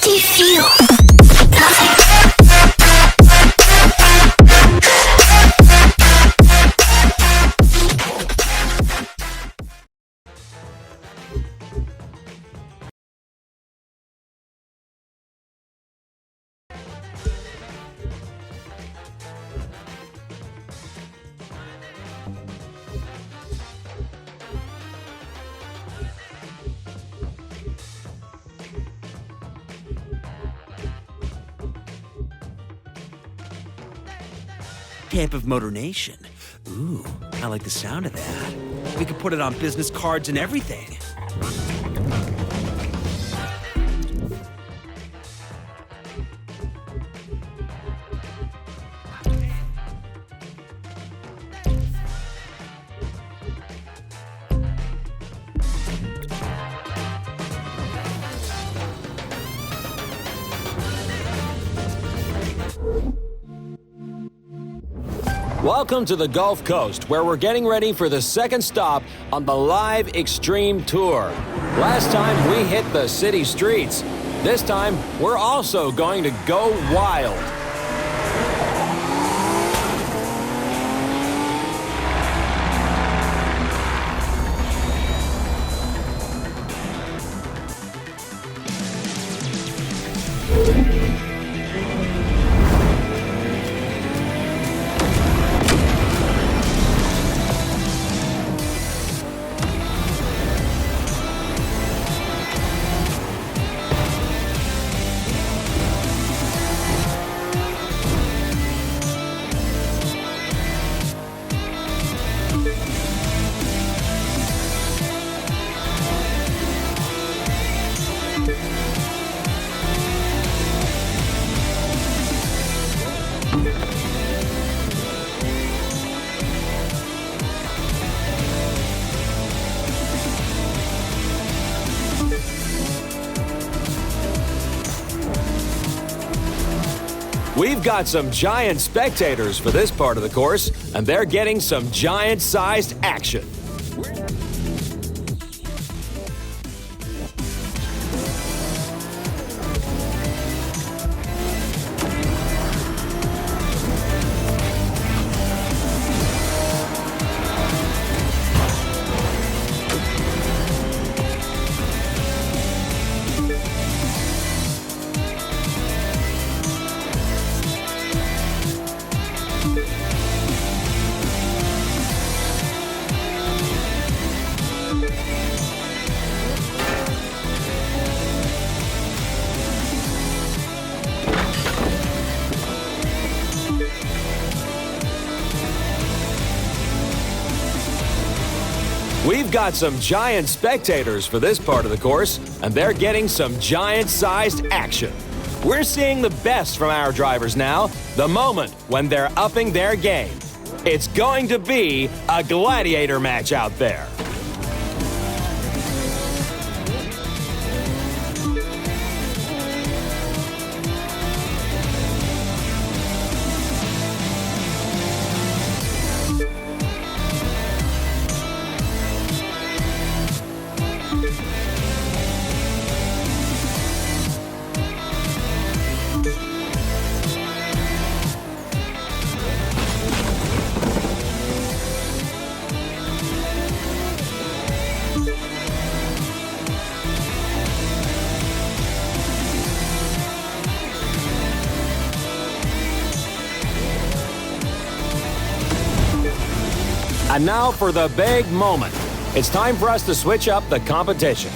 do you feel? Nothing. Camp of Motor Nation. Ooh, I like the sound of that. We could put it on business cards and everything. Welcome to the Gulf Coast, where we're getting ready for the second stop on the live Xtrem tour. Last time we hit the city streets. This time, we're also going to go wild. We've got some giant spectators for this part of the course, and they're getting some giant-sized action. We've got some giant spectators for this part of the course, and they're getting some giant-sized action. We're seeing the best from our drivers now, the moment when they're upping their game. It's going to be a gladiator match out there. And now for the big moment. It's time for us to switch up the competition.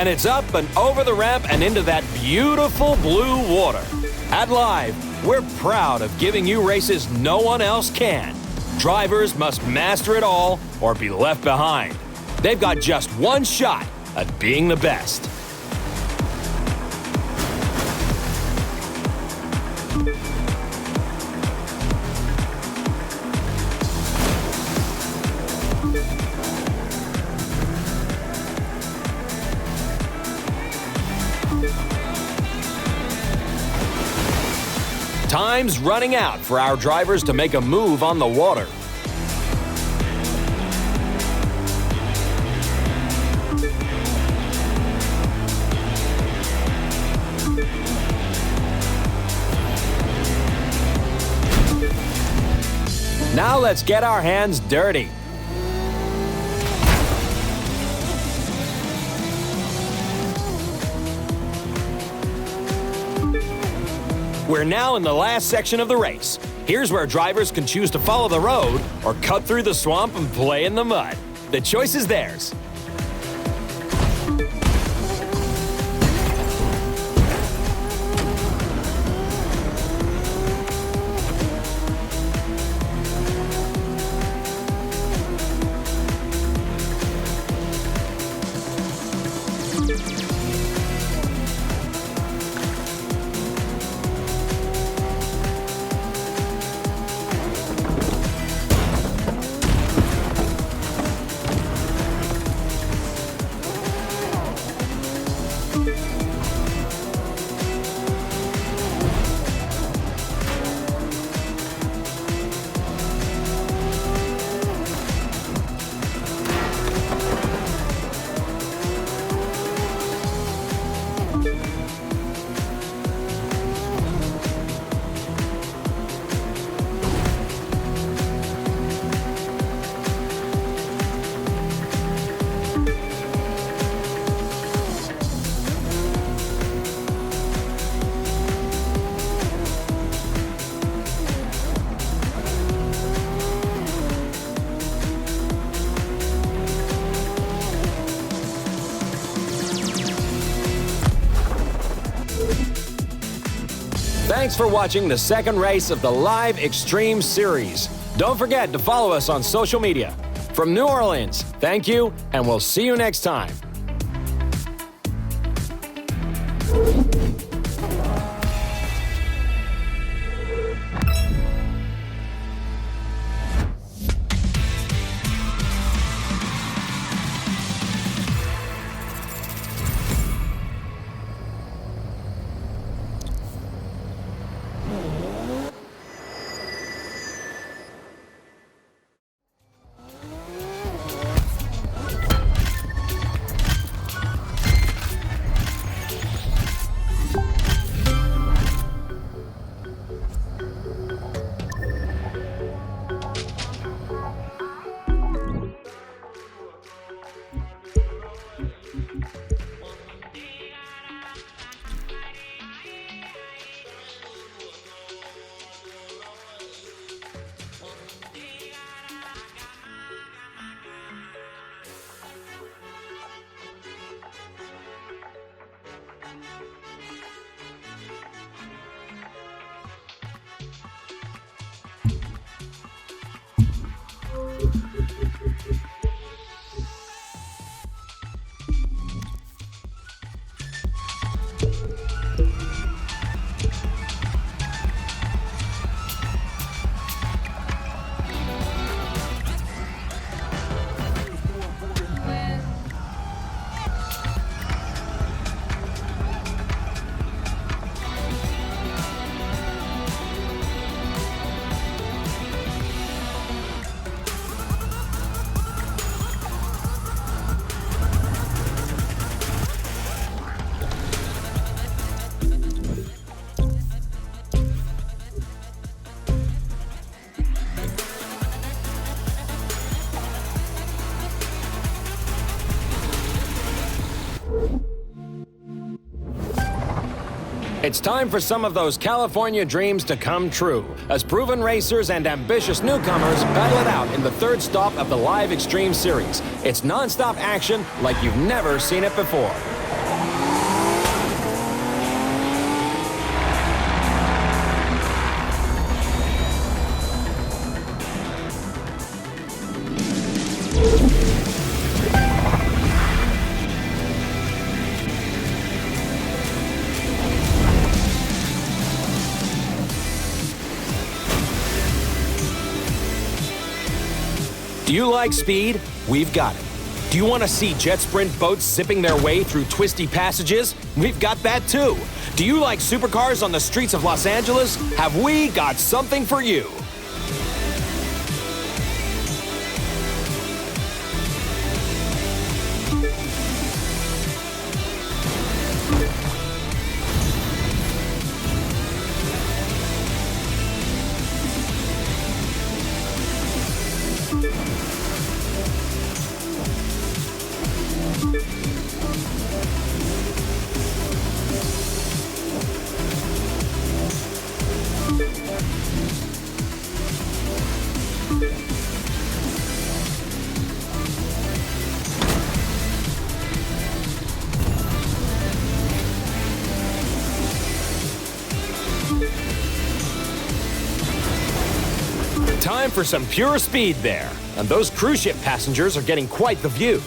And it's up and over the ramp and into that beautiful blue water. At Live, we're proud of giving you races no one else can. Drivers must master it all or be left behind. They've got just one shot at being the best. Time's running out for our drivers to make a move on the water. Now let's get our hands dirty. We're now in the last section of the race. Here's where drivers can choose to follow the road or cut through the swamp and play in the mud. The choice is theirs. Thanks for watching the second race of the Live Xtrem series. Don't forget to follow us on social media. From New Orleans, thank you, and we'll see you next time. It's time for some of those California dreams to come true, as proven racers and ambitious newcomers battle it out in the third stop of the Live Xtrem series. It's non-stop action like you've never seen it before. Do you like speed? We've got it. Do you want to see jet sprint boats zipping their way through twisty passages? We've got that too. Do you like supercars on the streets of Los Angeles? Have we got something for you? Time for some pure speed there. And those cruise ship passengers are getting quite the view.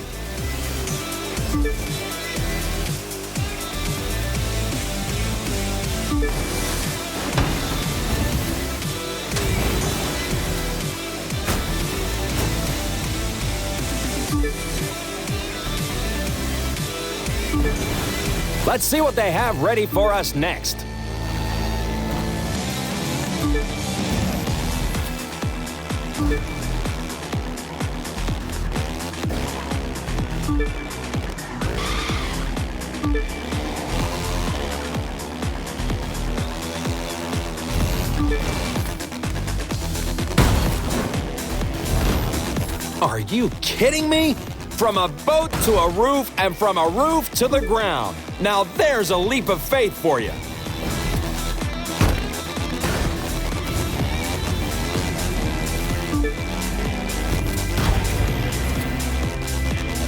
Let's see what they have ready for us next. Are you kidding me? From a boat to a roof and from a roof to the ground. Now there's a leap of faith for you.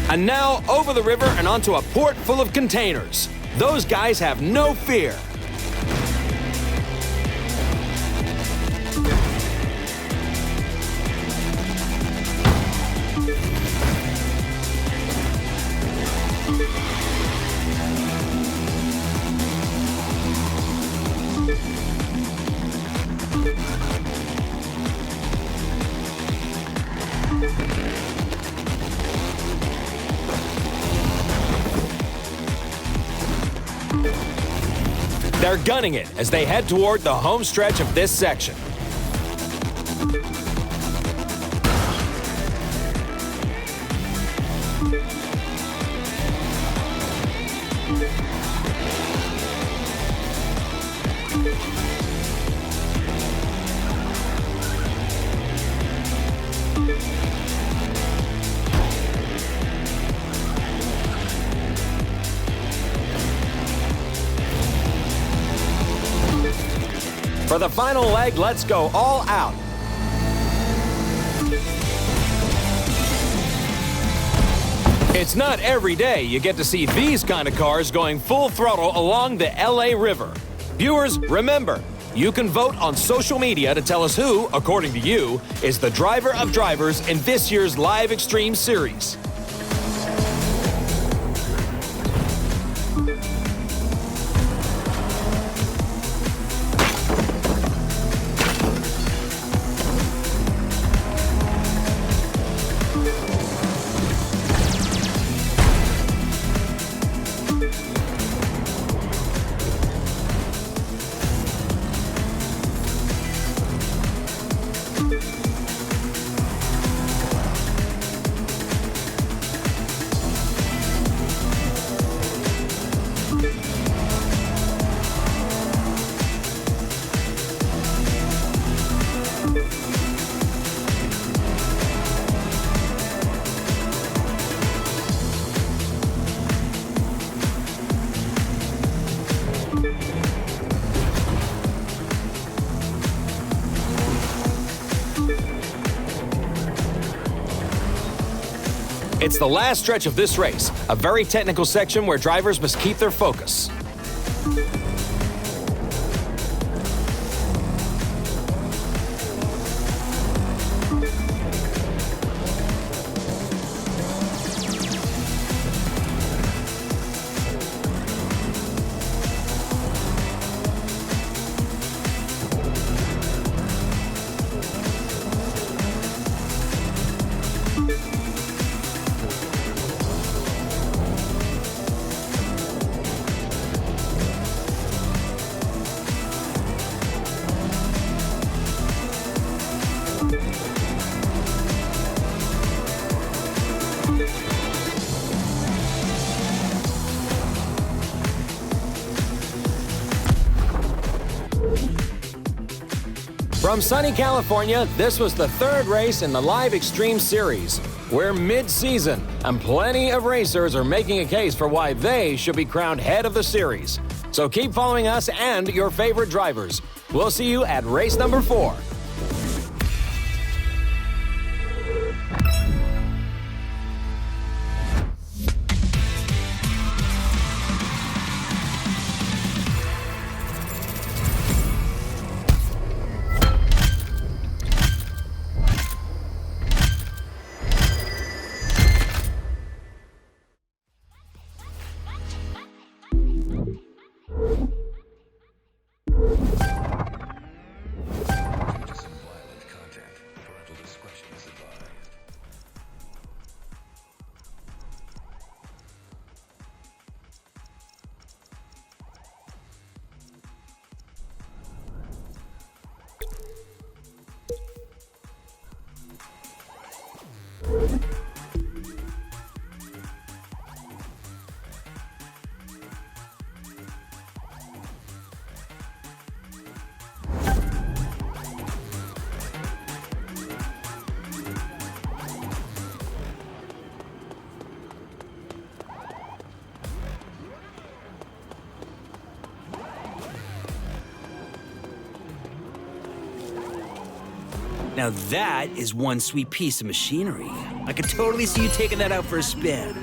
And now over the river and onto a port full of containers. Those guys have no fear. They're gunning it as they head toward the home stretch of this section. For the final leg, let's go all out. It's not every day you get to see these kind of cars going full throttle along the LA River. Viewers, remember, you can vote on social media to tell us who, according to you, is the driver of drivers in this year's Live Xtreme series. It's the last stretch of this race, a very technical section where drivers must keep their focus. From sunny California, this was the third race in the Live Xtreme Series. We're mid-season, and plenty of racers are making a case for why they should be crowned head of the series. So keep following us and your favorite drivers. We'll see you at race number 4. Now that is one sweet piece of machinery. I could totally see you taking that out for a spin.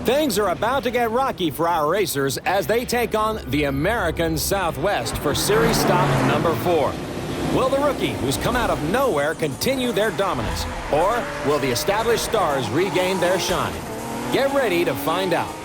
Things are about to get rocky for our racers as they take on the American Southwest for Series stop number 4. Will the rookie who's come out of nowhere continue their dominance? Or will the established stars regain their shine? Get ready to find out.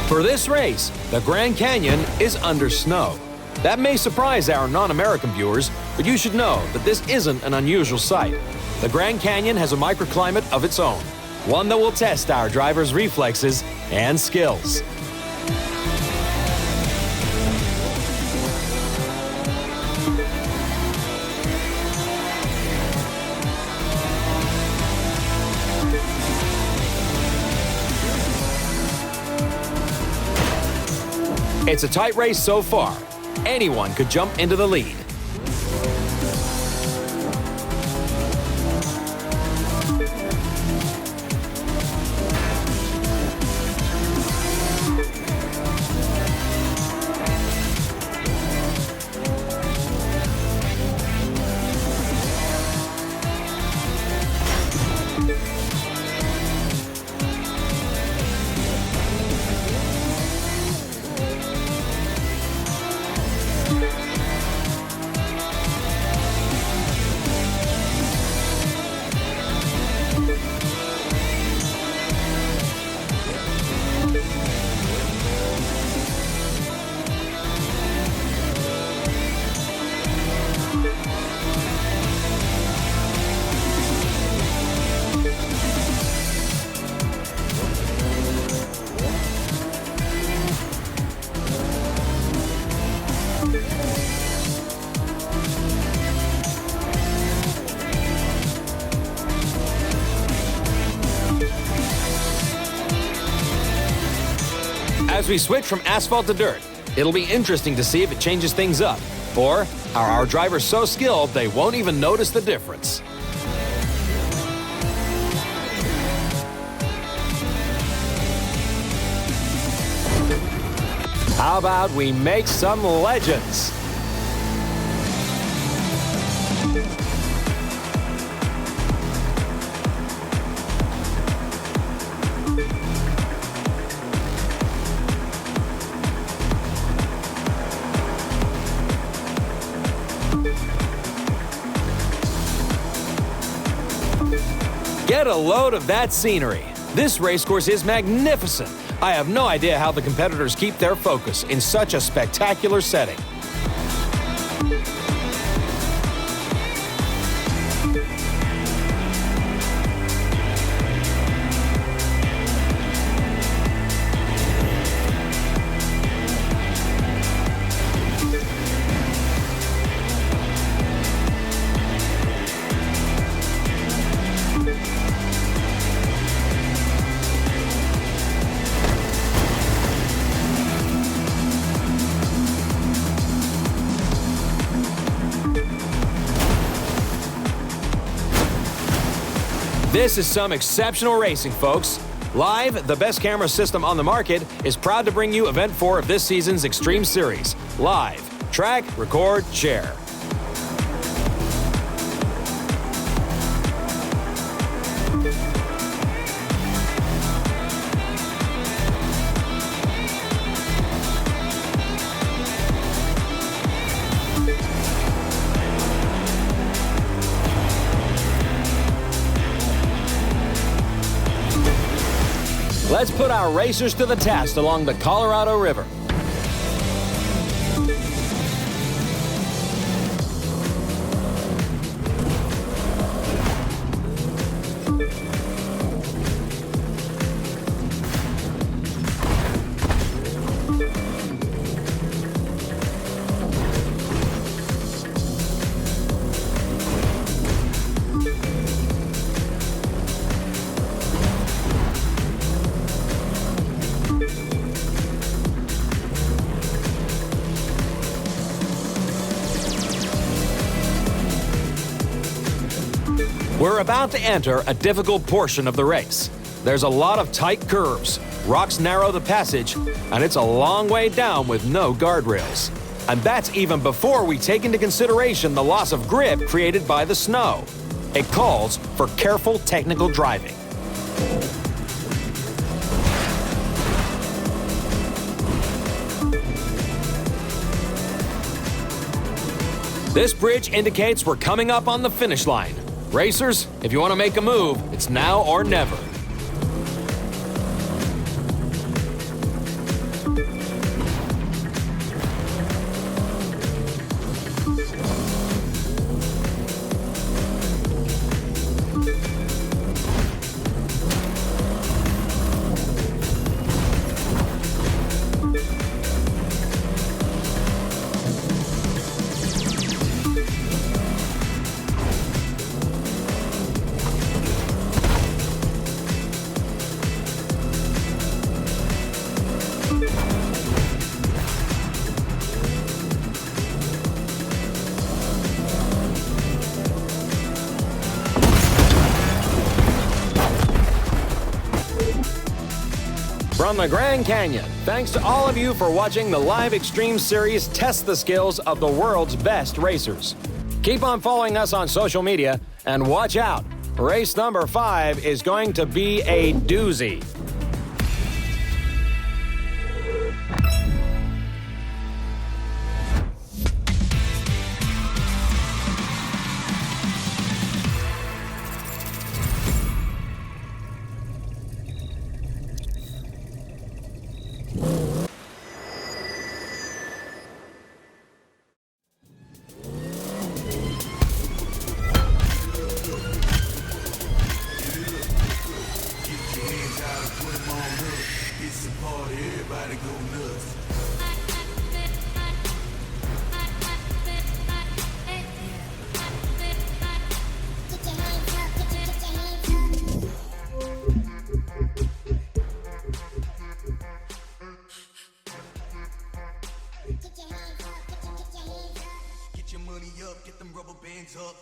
For this race, the Grand Canyon is under snow. That may surprise our non-American viewers, but you should know that this isn't an unusual sight. The Grand Canyon has a microclimate of its own, one that will test our drivers' reflexes and skills. It's a tight race so far. Anyone could jump into the lead. As we switch from asphalt to dirt, it'll be interesting to see if it changes things up. Or are our drivers so skilled they won't even notice the difference? How about we make some legends? Get a load of that scenery. This racecourse is magnificent. I have no idea how the competitors keep their focus in such a spectacular setting. This is some exceptional racing, folks. Live, the best camera system on the market, is proud to bring you Event 4 of this season's Xtreme Series. Live. Track, record, share. Let's put our racers to the test along the Colorado River. We're about to enter a difficult portion of the race. There's a lot of tight curves, rocks narrow the passage, and it's a long way down with no guardrails. And that's even before we take into consideration the loss of grip created by the snow. It calls for careful technical driving. This bridge indicates we're coming up on the finish line. Racers, if you want to make a move, it's now or never. From the Grand Canyon, thanks to all of you for watching the live Xtreme series test the skills of the world's best racers. Keep on following us on social media, and watch out, race number 5 is going to be a doozy. Get them rubber bands up.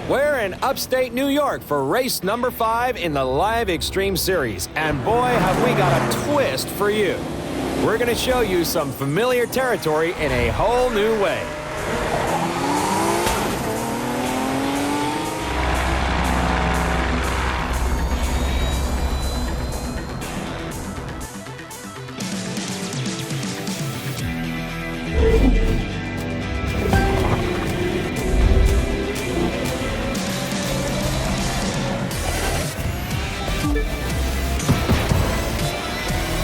We're in upstate New York for race number 5 in the live Xtreme series, and boy, have we got a twist for you. We're going to show you some familiar territory in a whole new way.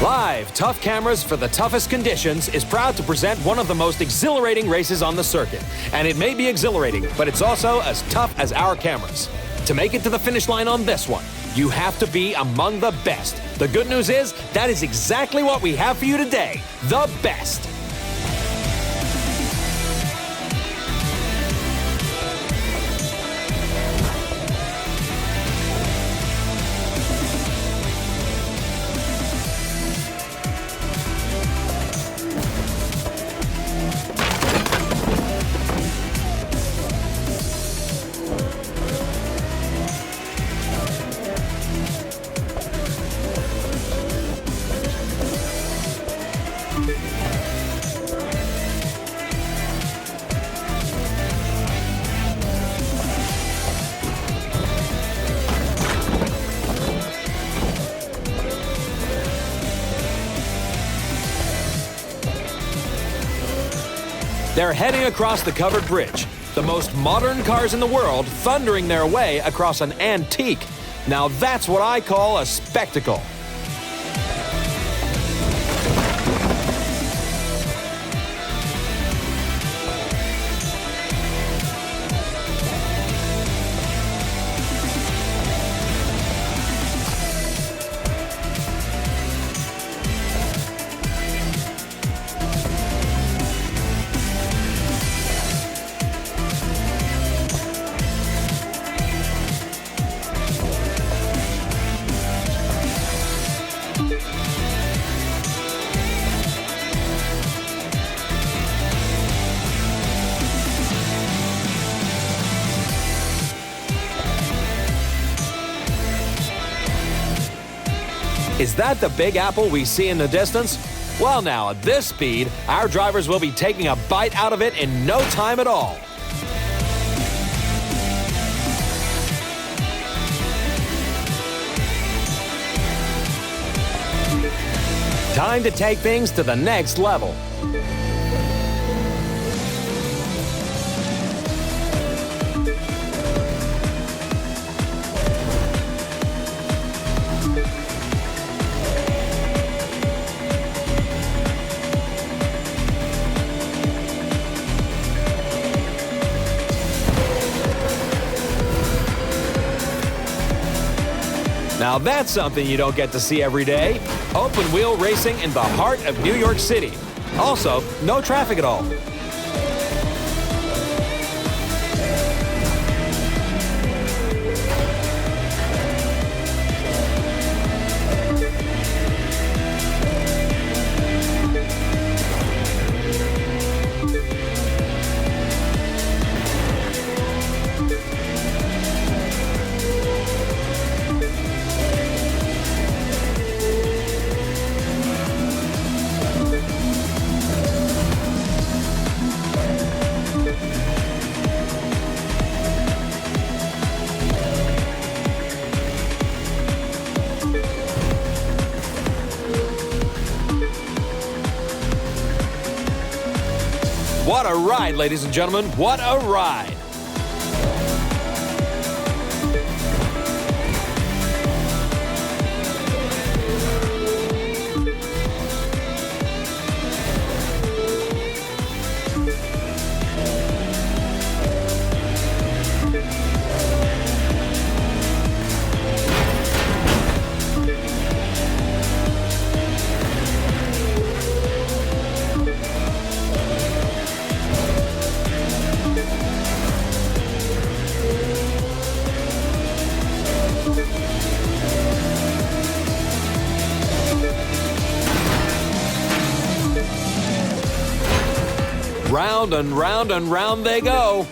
Live Tough Cameras for the Toughest Conditions is proud to present one of the most exhilarating races on the circuit. And it may be exhilarating, but it's also as tough as our cameras. To make it to the finish line on this one, you have to be among the best. The good news is, that is exactly what we have for you today. The best. They're heading across the covered bridge, the most modern cars in the world thundering their way across an antique, Now that's what I call a spectacle. Is that the Big Apple we see in the distance? Well now, at this speed, our drivers will be taking a bite out of it in no time at all. Time to take things to the next level. Now that's something you don't get to see every day. Open wheel racing in the heart of New York City. Also, no traffic at all. What a ride, ladies and gentlemen. What a ride. Round and round and round they go.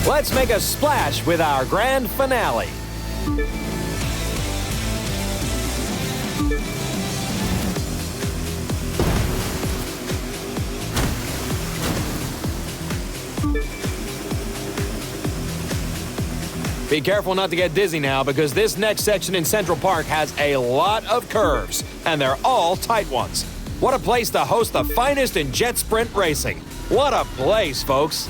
Let's make a splash with our grand finale. Be careful not to get dizzy now, because this next section in Central Park has a lot of curves, and they're all tight ones. What a place to host the finest in jet sprint racing. What a place, folks.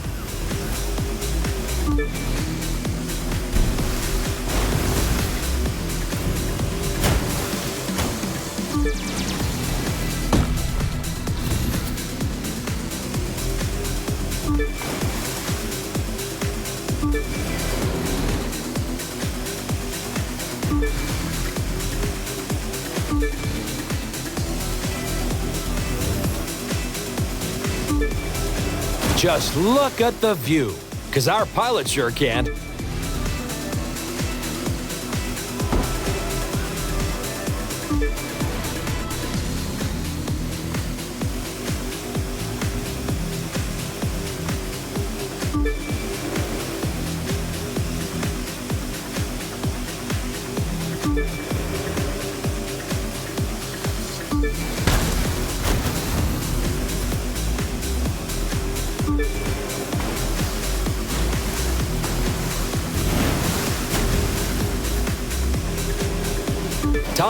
Just look at the view, because our pilot sure can't.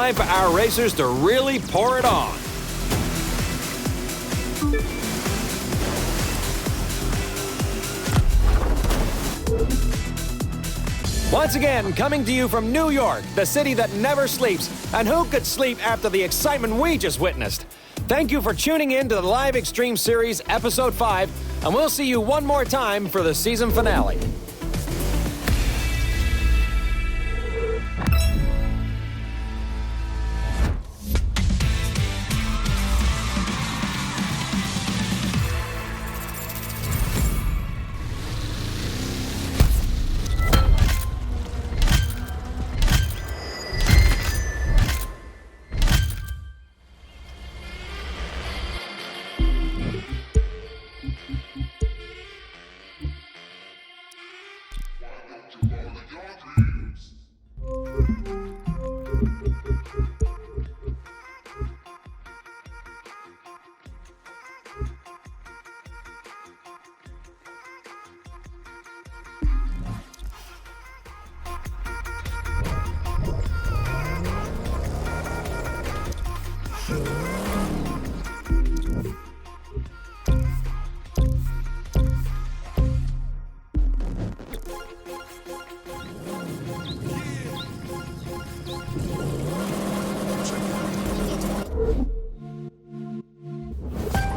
time for our racers to really pour it on. Once again, coming to you from New York, the city that never sleeps, and who could sleep after the excitement we just witnessed? Thank you for tuning in to the Live Xtreme Series Episode 5, and we'll see you one more time for the season finale.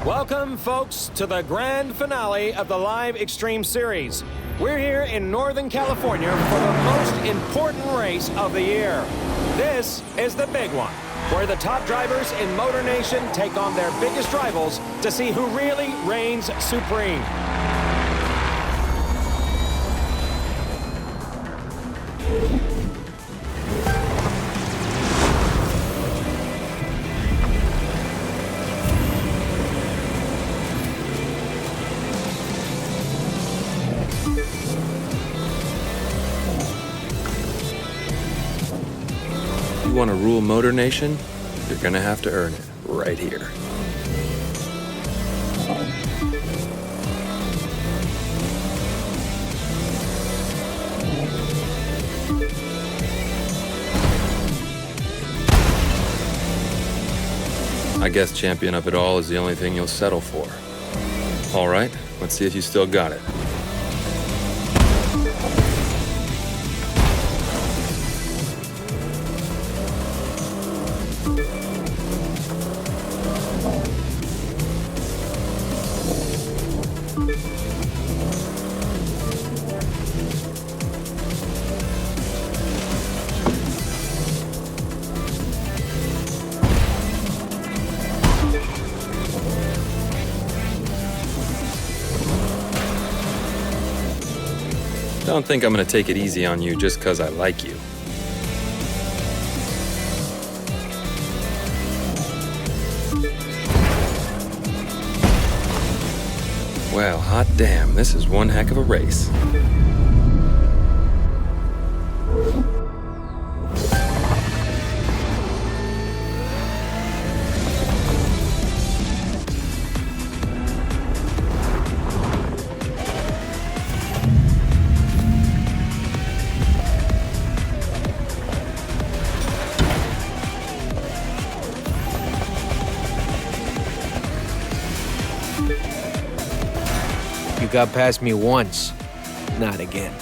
Welcome, folks, to the grand finale of the Live Xtreme Series. We're here in Northern California for the most important race of the year. This is the big one, where the top drivers in Motor Nation take on their biggest rivals to see who really reigns supreme. You want to rule Motor Nation? You're gonna have to earn it right here. I guess champion of it all is the only thing you'll settle for. All right, let's see if you still got it. Don't think I'm gonna take it easy on you just 'cause I like you. Well, hot damn, this is one heck of a race. You got past me once, not again.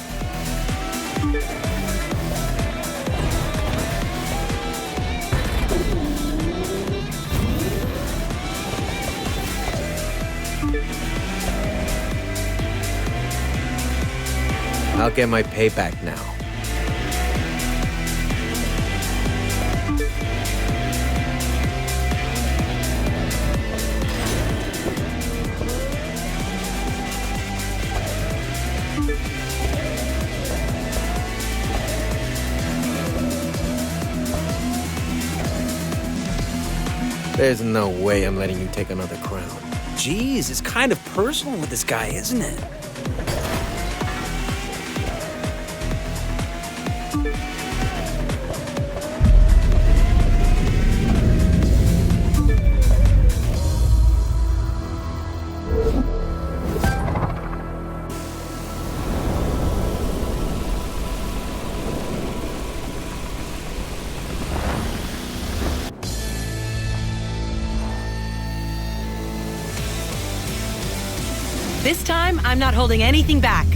I'll get my payback now. There's no way I'm letting you take another crown. Geez, it's kind of personal with this guy, isn't it? This time, I'm not holding anything back.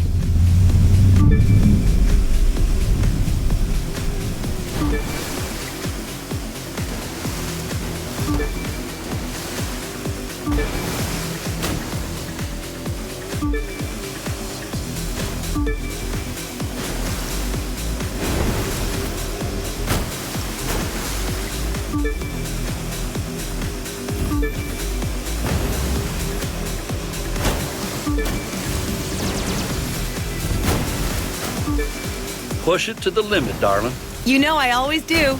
Push it to the limit, darling. You know I always do.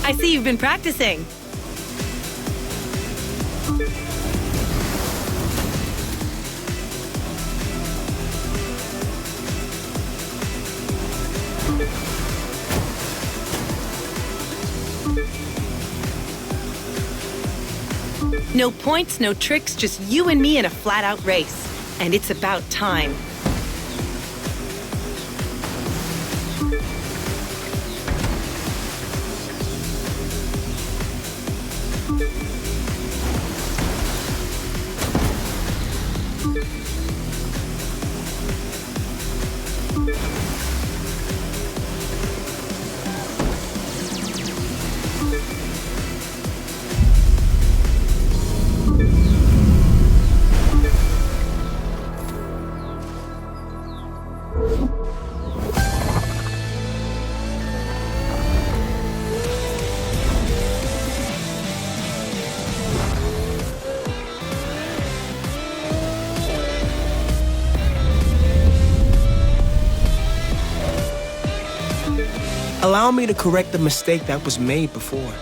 I see you've been practicing. No points, no tricks, just you and me in a flat-out race. And it's about time. Allow me to correct the mistake that was made before.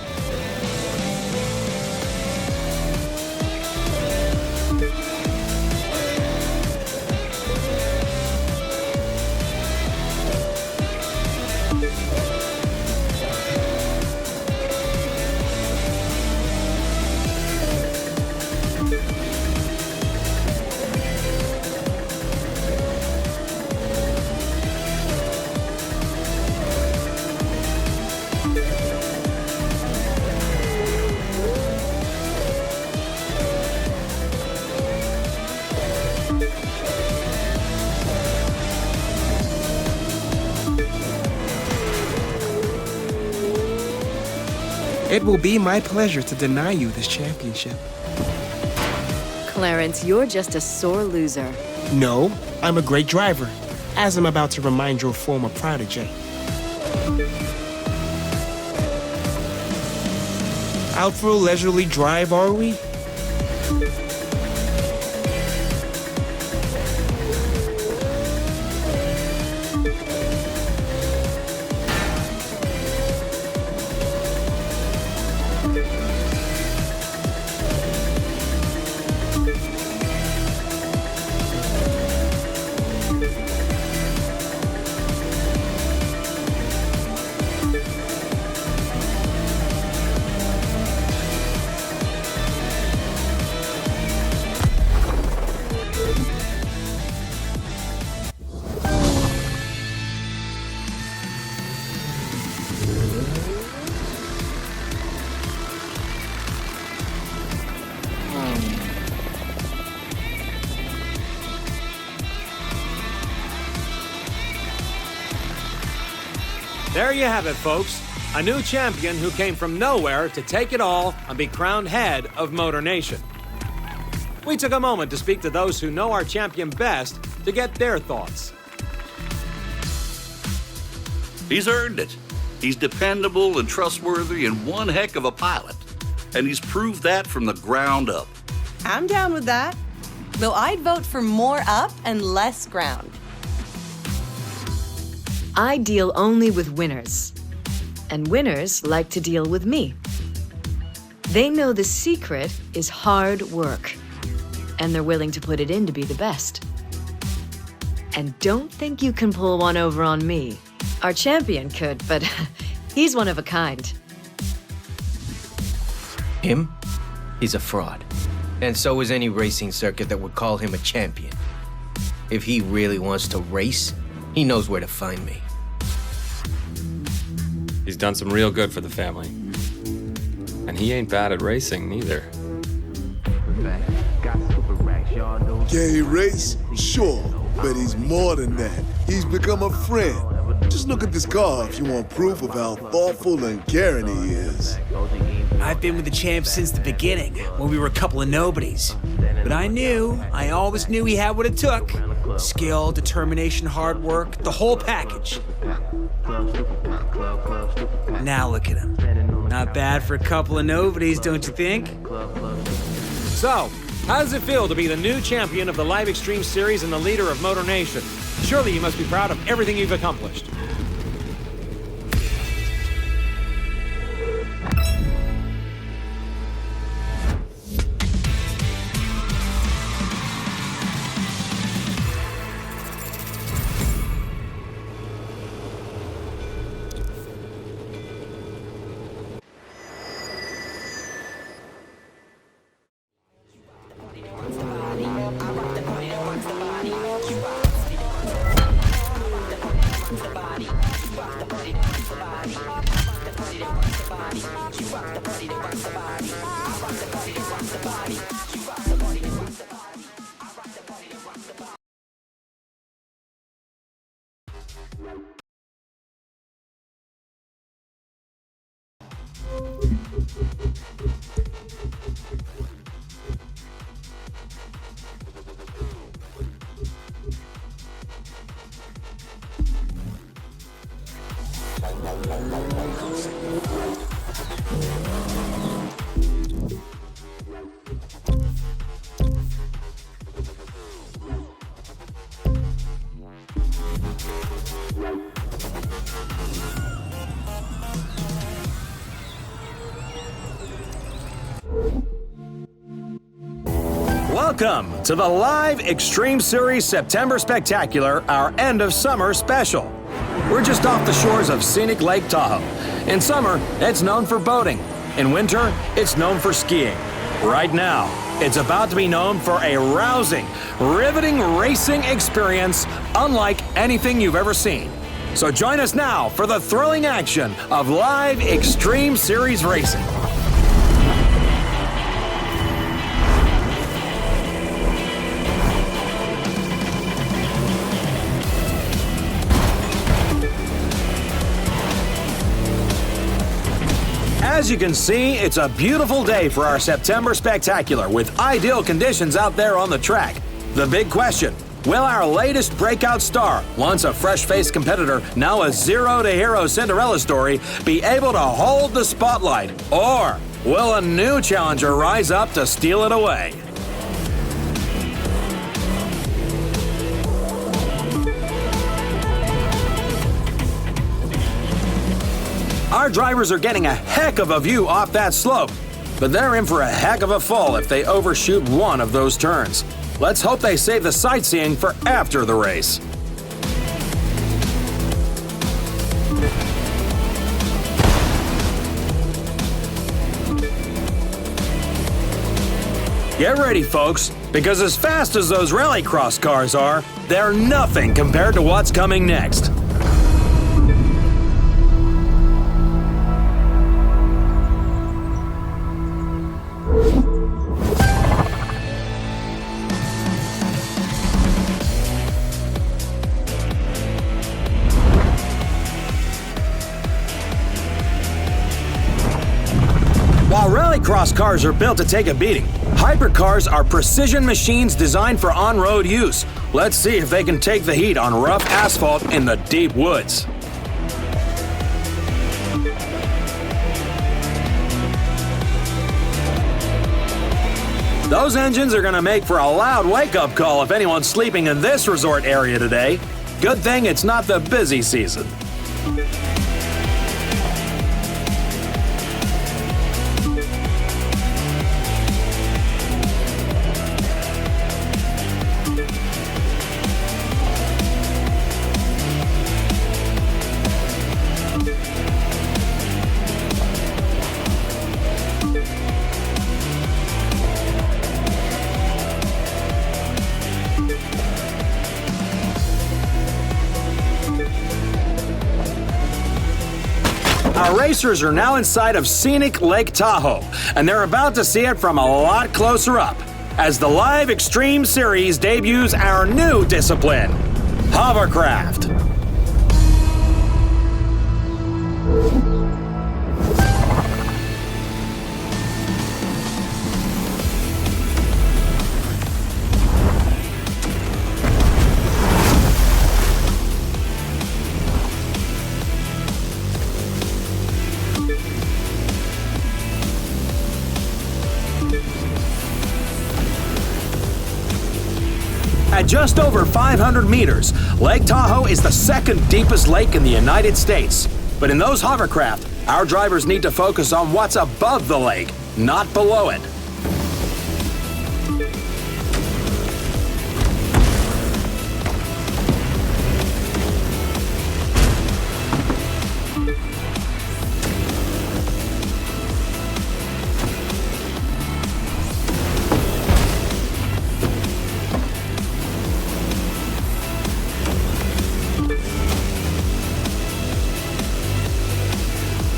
It will be my pleasure to deny you this championship. Clarence, you're just a sore loser. No, I'm a great driver, as I'm about to remind your former protege. Out for a leisurely drive, are we? There you have it, folks. A new champion who came from nowhere to take it all and be crowned head of Motor Nation. We took a moment to speak to those who know our champion best to get their thoughts. He's earned it. He's dependable and trustworthy and one heck of a pilot. And he's proved that from the ground up. I'm down with that. Though I'd vote for more up and less ground. I deal only with winners. And winners like to deal with me. They know the secret is hard work. And they're willing to put it in to be the best. And don't think you can pull one over on me. Our champion could, but he's one of a kind. Him? He's a fraud. And so is any racing circuit that would call him a champion. If he really wants to race, he knows where to find me. He's done some real good for the family. And he ain't bad at racing, neither. Can he race? Sure, but he's more than that. He's become a friend. Just look at this car if you want proof of how thoughtful and caring he is. I've been with the champ since the beginning, when we were a couple of nobodies. But I always knew he had what it took. Skill, determination, hard work, the whole package. Now look at him. Not bad for a couple of nobodies, don't you think? So, how does it feel to be the new champion of the Live Extreme Series and the leader of Motor Nation? Surely you must be proud of everything you've accomplished. Welcome to the Live Extreme Series September Spectacular, our end of summer special. We're just off the shores of scenic Lake Tahoe. In summer, it's known for boating. In winter, it's known for skiing. Right now, it's about to be known for a rousing, riveting racing experience unlike anything you've ever seen. So join us now for the thrilling action of Live Extreme Series racing. As you can see, it's a beautiful day for our September Spectacular with ideal conditions out there on the track. The big question, will our latest breakout star, once a fresh-faced competitor, now a zero-to-hero Cinderella story, be able to hold the spotlight? Or will a new challenger rise up to steal it away? Our drivers are getting a heck of a view off that slope, but they're in for a heck of a fall if they overshoot one of those turns. Let's hope they save the sightseeing for after the race. Get ready, folks, because as fast as those rallycross cars are, they're nothing compared to what's coming next. While rallycross cars are built to take a beating, hypercars are precision machines designed for on-road use. Let's see if they can take the heat on rough asphalt in the deep woods. Those engines are going to make for a loud wake-up call if anyone's sleeping in this resort area today. Good thing it's not the busy season. Our racers are now inside of scenic Lake Tahoe, and they're about to see it from a lot closer up as the live Xtreme Series debuts our new discipline, hovercraft. At just over 500 meters, Lake Tahoe is the second deepest lake in the United States. But in those hovercraft, our drivers need to focus on what's above the lake, not below it.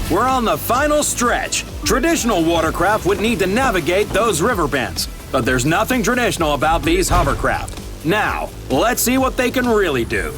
We're on the final stretch. Traditional watercraft would need to navigate those river bends, but there's nothing traditional about these hovercraft. Now, let's see what they can really do.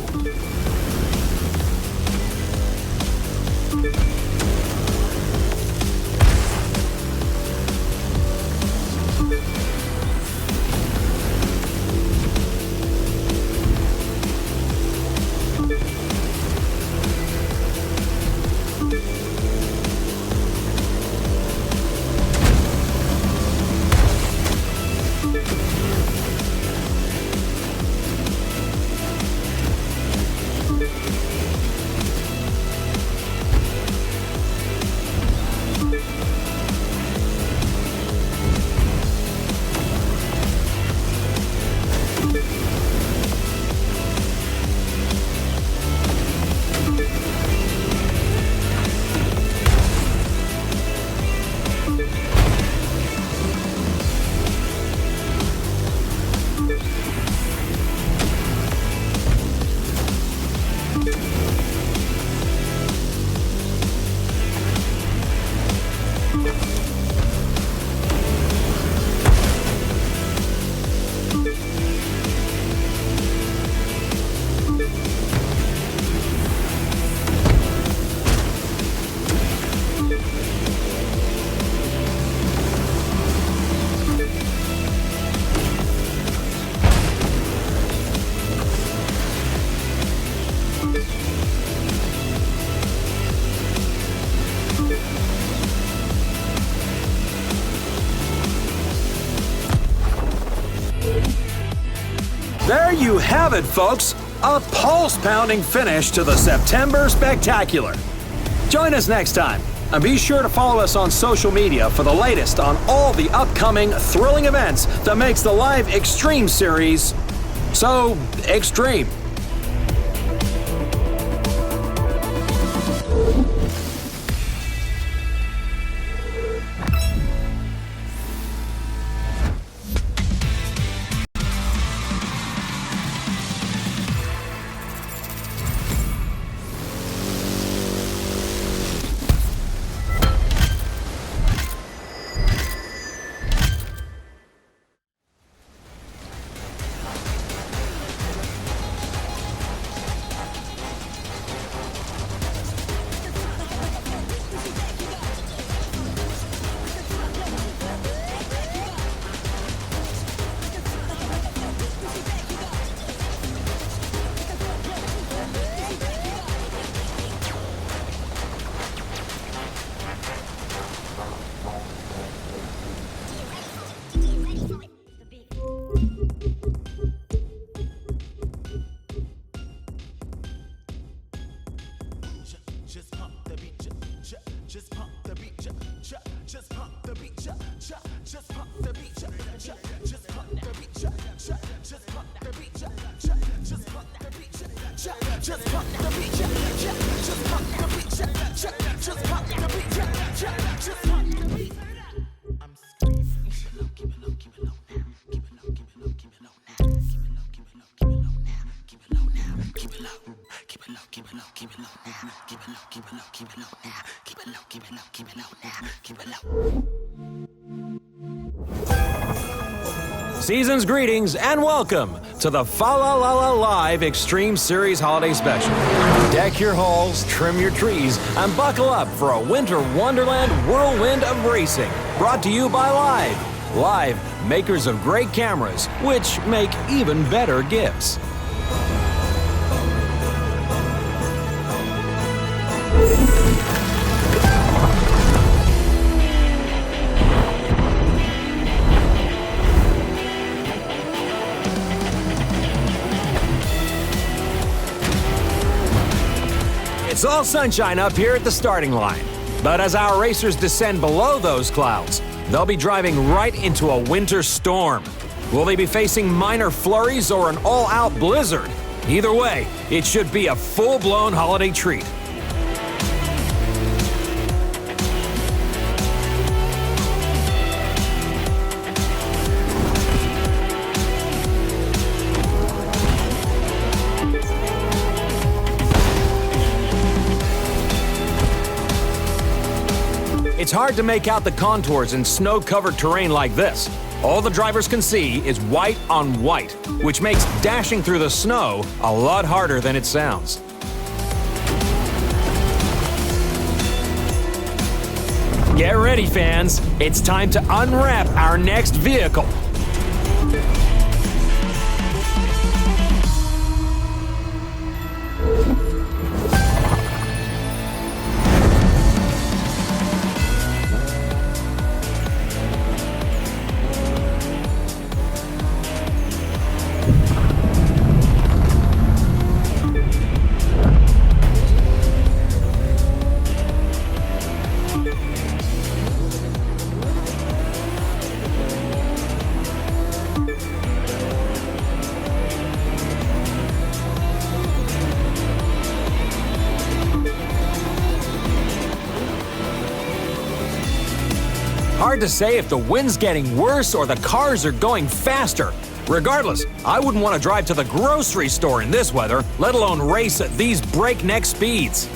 There you have it, folks. A pulse-pounding finish to the September Spectacular. Join us next time, and be sure to follow us on social media for the latest on all the upcoming thrilling events that makes the live Xtreme Series so extreme. Keep it low. Season's greetings and welcome to the Fa La La La Live Extreme Series Holiday Special. Deck your halls, trim your trees, and buckle up for a winter wonderland whirlwind of racing. Brought to you by Live. Live, makers of great cameras, which make even better gifts. It's all sunshine up here at the starting line. But as our racers descend below those clouds, they'll be driving right into a winter storm. Will they be facing minor flurries or an all-out blizzard? Either way, it should be a full-blown holiday treat. It's hard to make out the contours in snow-covered terrain like this. All the drivers can see is white on white, which makes dashing through the snow a lot harder than it sounds. Get ready, fans. It's time to unwrap our next vehicle. Hard to say if the wind's getting worse or the cars are going faster. Regardless, I wouldn't want to drive to the grocery store in this weather, let alone race at these breakneck speeds.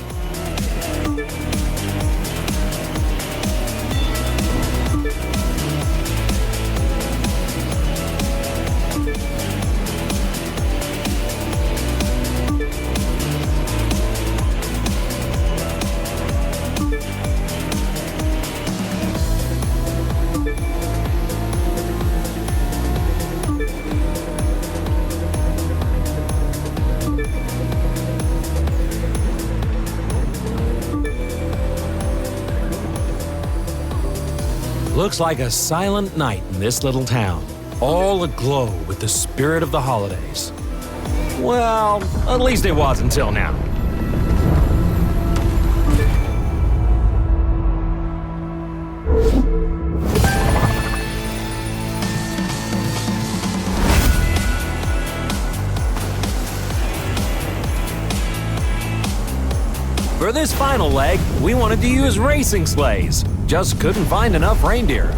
Looks like a silent night in this little town, all aglow with the spirit of the holidays. Well, at least it was until now. For this final leg, we wanted to use racing sleighs. Just couldn't find enough reindeer.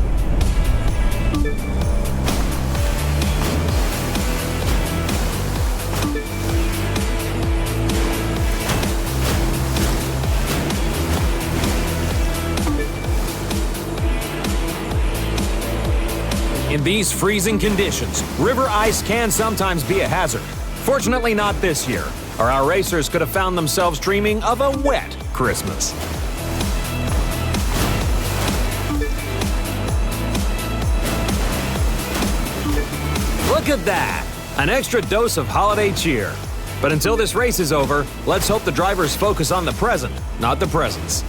In these freezing conditions, river ice can sometimes be a hazard. Fortunately not this year, or our racers could have found themselves dreaming of a wet Christmas. Look at that! An extra dose of holiday cheer. But until this race is over, let's hope the drivers focus on the present, not the presents.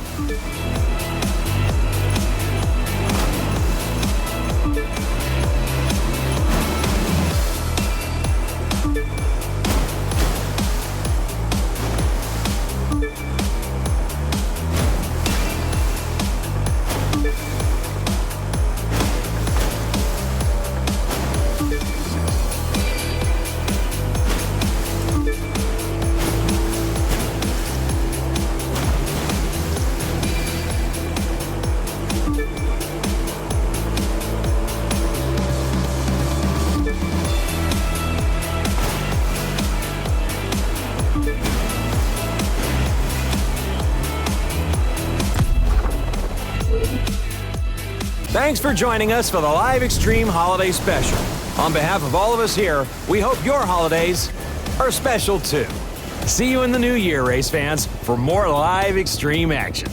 Thanks for joining us for the Live Xtreme Holiday Special. On behalf of all of us here, we hope your holidays are special too. See you in the new year, race fans, for more Live Xtreme action.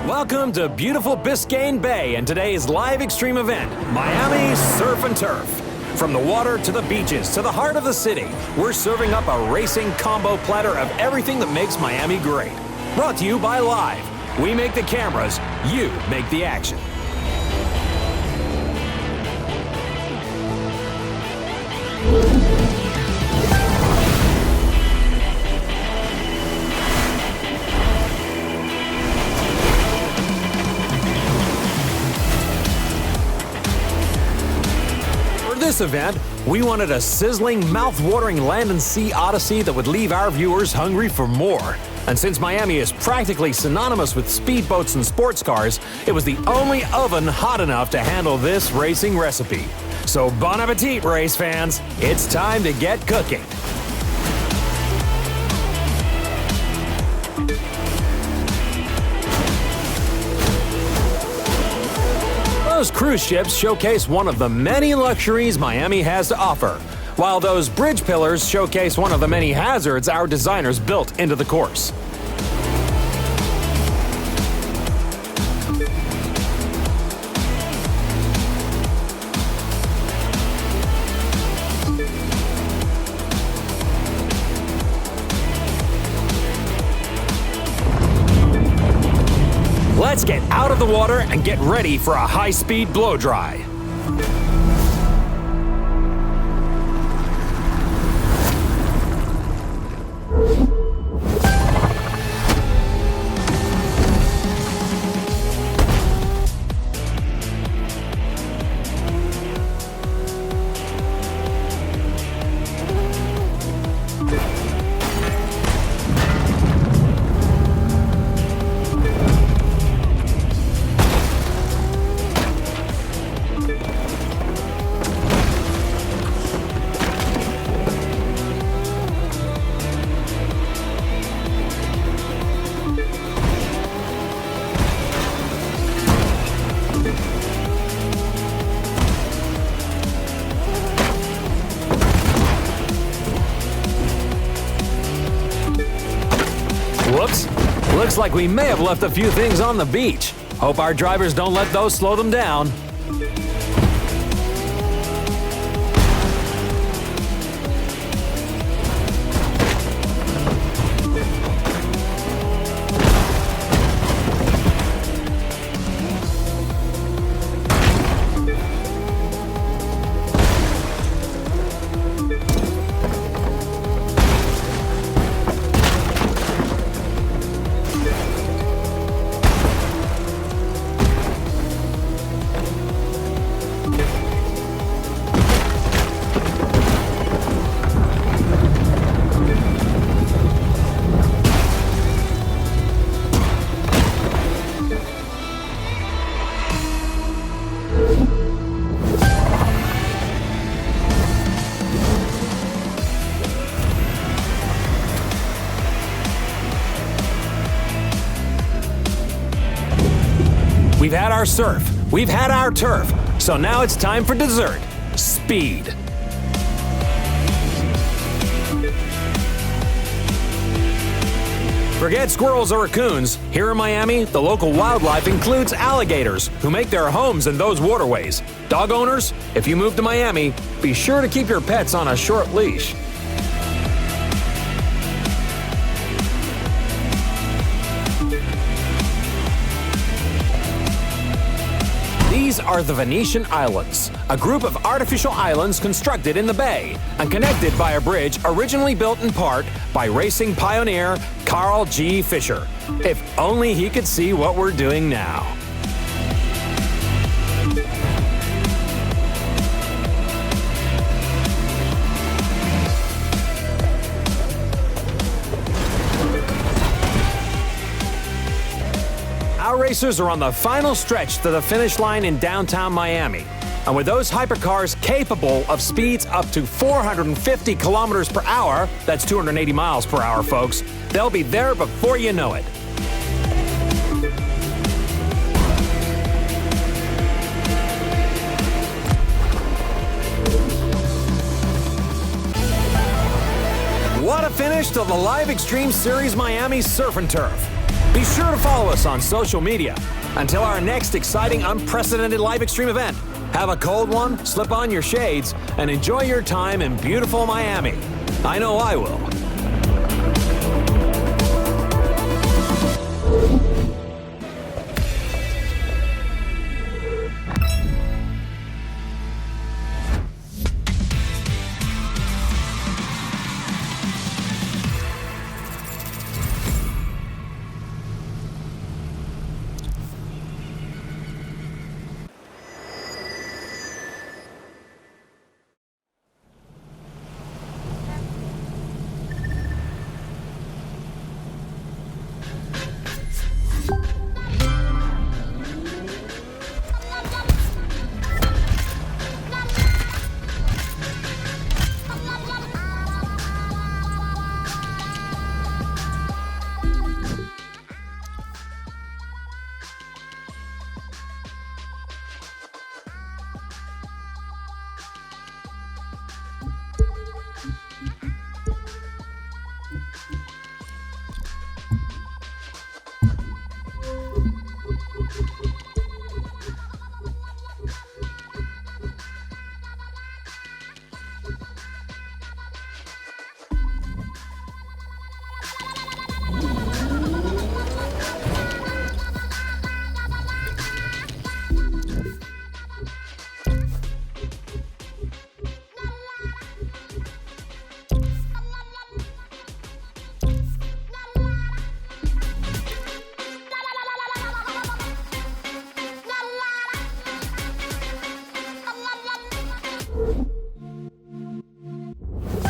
Welcome to beautiful Biscayne Bay and today's Live Xtreme event, Miami Surf and Turf. From the water to the beaches to the heart of the city, we're serving up a racing combo platter of everything that makes Miami great. Brought to you by Live. We make the cameras, you make the action. This event, we wanted a sizzling, mouth-watering land and sea odyssey that would leave our viewers hungry for more. And since Miami is practically synonymous with speedboats and sports cars, it was the only oven hot enough to handle this racing recipe. So bon appetit, race fans. It's time to get cooking. Those cruise ships showcase one of the many luxuries Miami has to offer, while those bridge pillars showcase one of the many hazards our designers built into the course. Let's get out of the water and get ready for a high-speed blow-dry. Whoops. Looks like we may have left a few things on the beach. Hope our drivers don't let those slow them down. We've had our surf, we've had our turf, so now it's time for dessert, speed. Forget squirrels or raccoons. Here in Miami, the local wildlife includes alligators, who make their homes in those waterways. Dog owners, if you move to Miami, be sure to keep your pets on a short leash. These are the Venetian Islands, a group of artificial islands constructed in the bay and connected by a bridge originally built in part by racing pioneer Carl G. Fisher. If only he could see what we're doing now. Our racers are on the final stretch to the finish line in downtown Miami. And with those hypercars capable of speeds up to 450 kilometers per hour, that's 280 miles per hour, folks, they'll be there before you know it. What a finish to the Live Xtreme Series Miami Surf and Turf. Be sure to follow us on social media. Until our next exciting, unprecedented Live Xtreme event, have a cold one, slip on your shades, and enjoy your time in beautiful Miami. I know I will.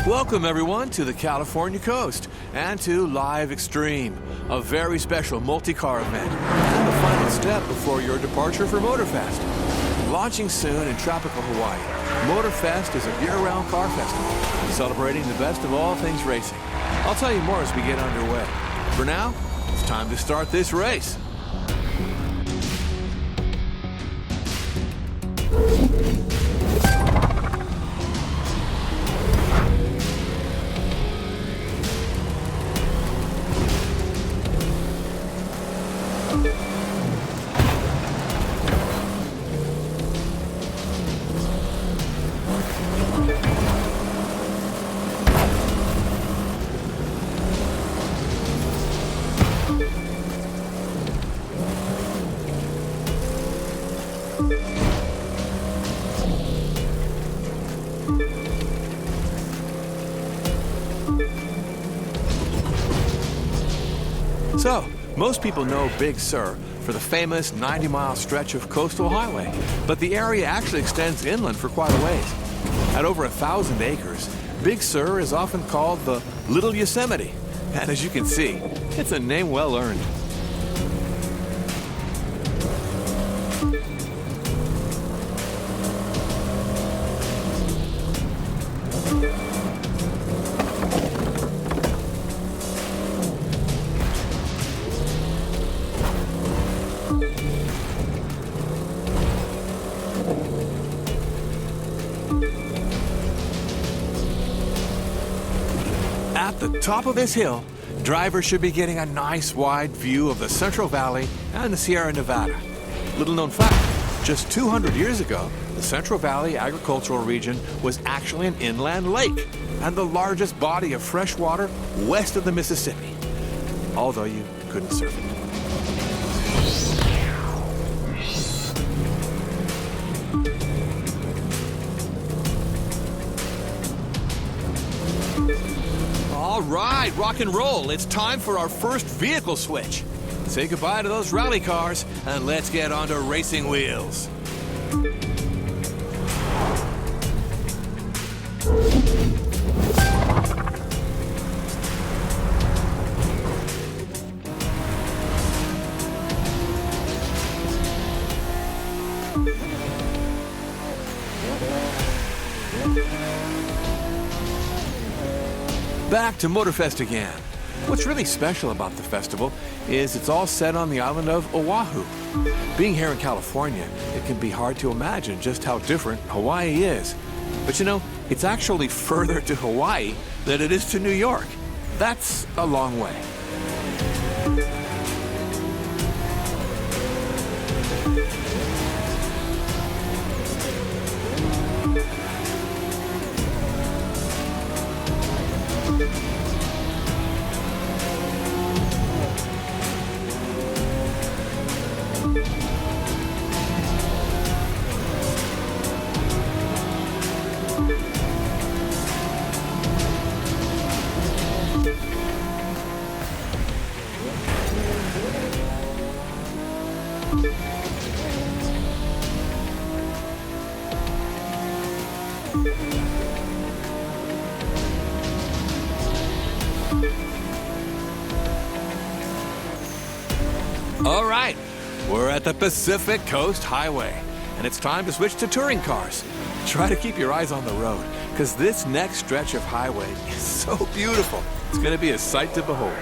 Welcome, everyone, to the California coast and to Live Xtreme, a very special multi-car event and the final step before your departure for Motorfest. Launching soon in tropical Hawaii, Motorfest is a year-round car festival celebrating the best of all things racing. I'll tell you more as we get underway. For now, it's time to start this race. So, most people know Big Sur for the famous 90-mile stretch of coastal highway, but the area actually extends inland for quite a ways. At over 1,000 acres, Big Sur is often called the Little Yosemite, and as you can see, it's a name well earned. At the top of this hill, drivers should be getting a nice wide view of the Central Valley and the Sierra Nevada. Little known fact, just 200 years ago, the Central Valley agricultural region was actually an inland lake and the largest body of fresh water west of the Mississippi, although you couldn't surf it. All right, rock and roll. It's time for our first vehicle switch. Say goodbye to those rally cars and let's get onto racing wheels. Back to Motorfest again. What's really special about the festival is it's all set on the island of Oahu. Being here in California, it can be hard to imagine just how different Hawaii is. But you know, it's actually further to Hawaii than it is to New York. That's a long way. All right, we're at the Pacific Coast Highway, and it's time to switch to touring cars. Try to keep your eyes on the road, because this next stretch of highway is so beautiful. It's going to be a sight to behold.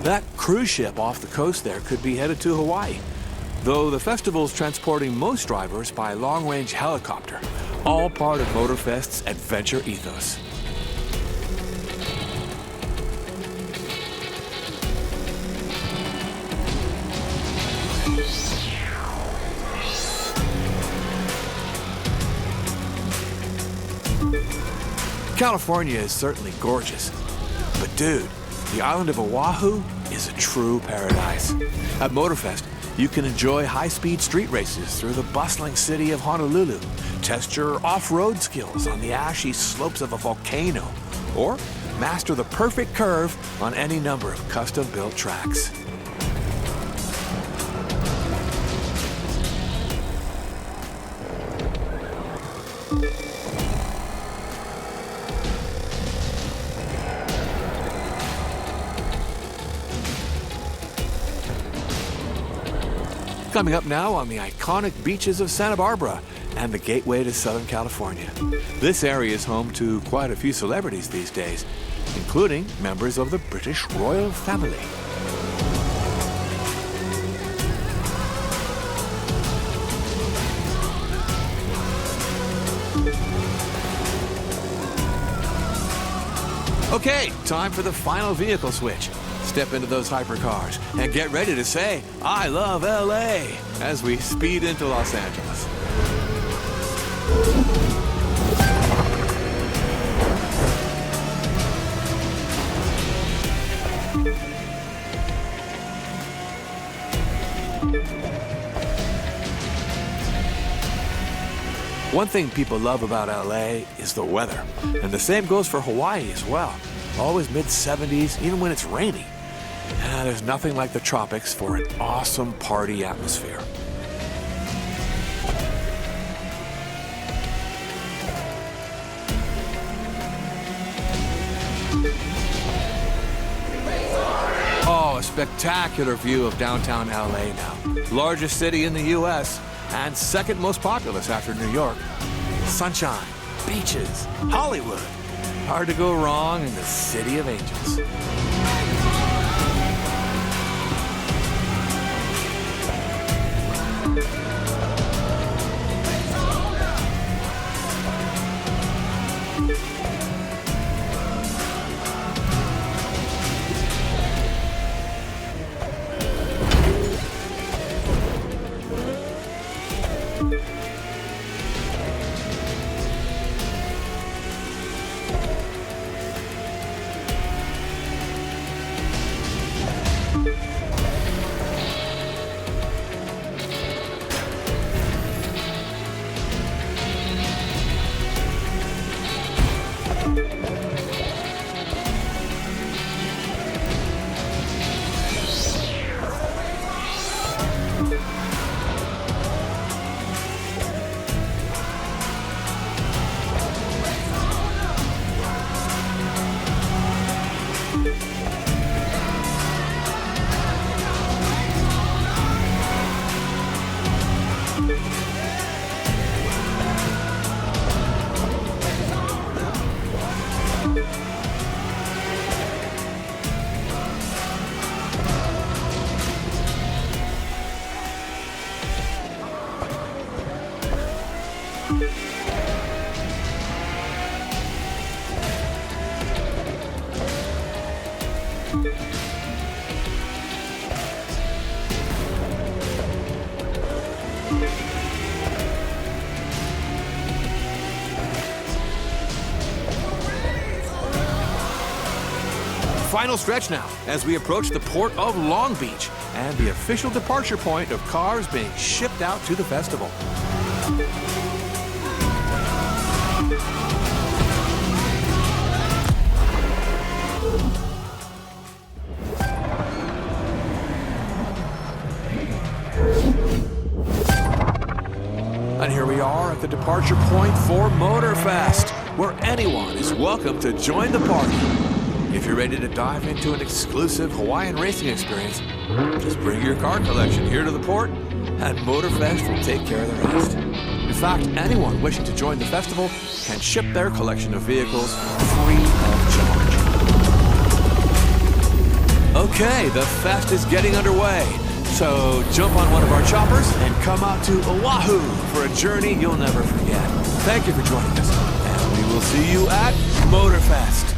That cruise ship off the coast there could be headed to Hawaii, though the festival's transporting most drivers by long-range helicopter, all part of Motorfest's adventure ethos. California is certainly gorgeous, but dude, the island of Oahu is a true paradise. At Motorfest, you can enjoy high-speed street races through the bustling city of Honolulu, test your off-road skills on the ashy slopes of a volcano, or master the perfect curve on any number of custom-built tracks. Coming up now on the iconic beaches of Santa Barbara and the gateway to Southern California. This area is home to quite a few celebrities these days, including members of the British royal family. Okay, time for the final vehicle switch. Step into those hypercars and get ready to say, "I love LA," as we speed into Los Angeles. One thing people love about LA is the weather, and the same goes for Hawaii as well. Always mid-70s, even when it's rainy. There's nothing like the tropics for an awesome party atmosphere. Oh, a spectacular view of downtown LA now. Largest city in the US and second most populous after New York. Sunshine, beaches, Hollywood. Hard to go wrong in the City of Angels. Final stretch now as we approach the port of Long Beach and the official departure point of cars being shipped out to the festival. And here we are at the departure point for Motorfest, where anyone is welcome to join the party. If you're ready to dive into an exclusive Hawaiian racing experience, just bring your car collection here to the port, and Motorfest will take care of the rest. In fact, anyone wishing to join the festival can ship their collection of vehicles free of charge. Okay, the fest is getting underway. So jump on one of our choppers and come out to Oahu for a journey you'll never forget. Thank you for joining us, and we will see you at Motorfest.